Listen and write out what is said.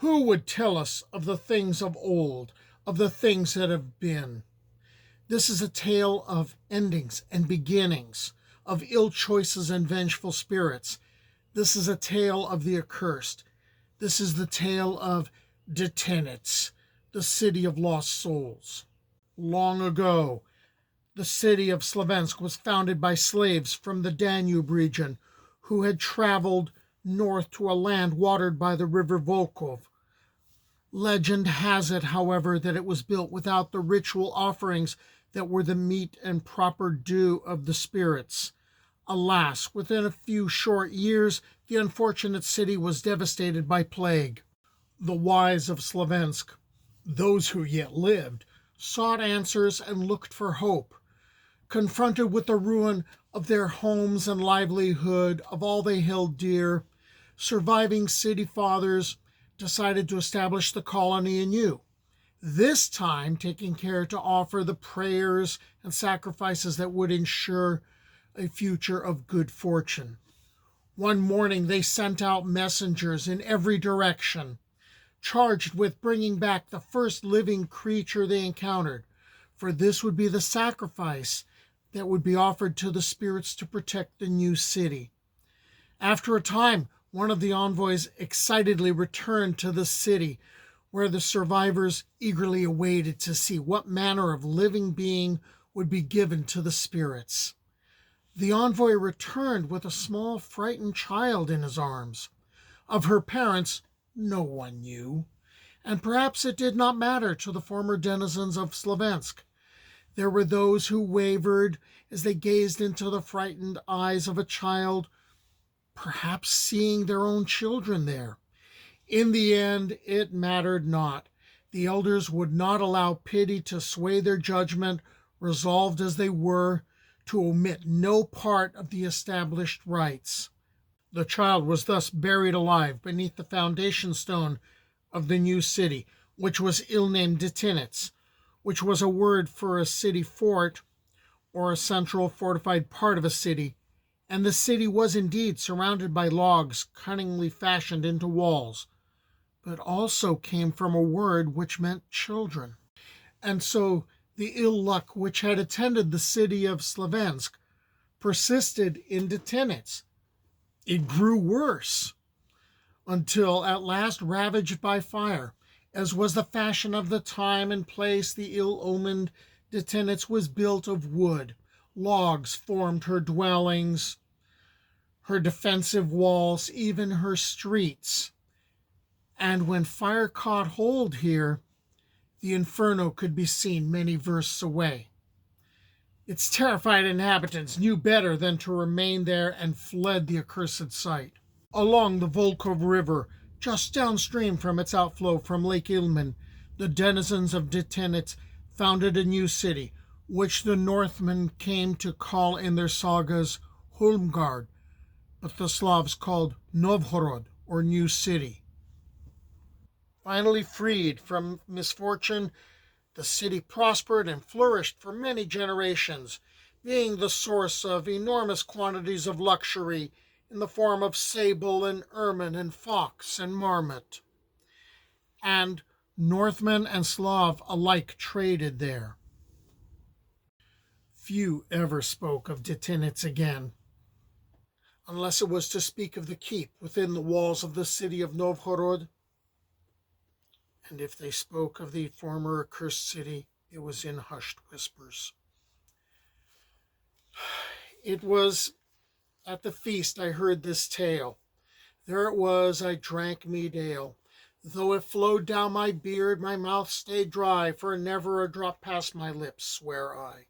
Who would tell us of the things of old, of the things that have been? This is a tale of endings and beginnings, of ill choices and vengeful spirits. This is a tale of the accursed. This is the tale of Detinets, the city of lost souls. Long ago, the city of Slavensk was founded by slaves from the Danube region who had traveled north to a land watered by the river Volkhov. Legend has it, however, that it was built without the ritual offerings that were the meet and proper due of the spirits. Alas, within a few short years, the unfortunate city was devastated by plague. The wise of Slavensk, those who yet lived, sought answers and looked for hope. Confronted with the ruin of their homes and livelihood, of all they held dear, surviving city fathers decided to establish the colony anew, this time taking care to offer the prayers and sacrifices that would ensure a future of good fortune. One morning they sent out messengers in every direction, charged with bringing back the first living creature they encountered, for this would be the sacrifice that would be offered to the spirits to protect the new city. After a time, one of the envoys excitedly returned to the city, where the survivors eagerly awaited to see what manner of living being would be given to the spirits. The envoy returned with a small frightened child in his arms. Of her parents, no one knew, and perhaps it did not matter to the former denizens of Slavensk. There were those who wavered as they gazed into the frightened eyes of a child, perhaps seeing their own children there. In the end, it mattered not. The elders would not allow pity to sway their judgment, resolved as they were to omit no part of the established rites. The child was thus buried alive beneath the foundation stone of the new city, which was ill-named Detinets, which was a word for a city fort or a central fortified part of a city, and the city was indeed surrounded by logs cunningly fashioned into walls, but also came from a word which meant children. And so the ill luck which had attended the city of Slavensk persisted in Detinets. It grew worse, until at last, ravaged by fire, as was the fashion of the time and place, the ill-omened Detinets was built of wood. Logs formed her dwellings, her defensive walls, even her streets. And when fire caught hold here, the inferno could be seen many versts away. Its terrified inhabitants knew better than to remain there and fled the accursed site. Along the Volkhov River, just downstream from its outflow from Lake Ilmen, the denizens of Detinets founded a new city, which the Northmen came to call in their sagas Hulmgard, but the Slavs called Novhorod, or New City. Finally freed from misfortune, the city prospered and flourished for many generations, being the source of enormous quantities of luxury in the form of sable and ermine and fox and marmot. And Northmen and Slav alike traded there. Few ever spoke of Detinets again, unless it was to speak of the keep within the walls of the city of Novhorod. And if they spoke of the former accursed city, it was in hushed whispers. It was at the feast I heard this tale. There it was, I drank mead ale. Though it flowed down my beard, my mouth stayed dry, for never a drop passed my lips, swear I.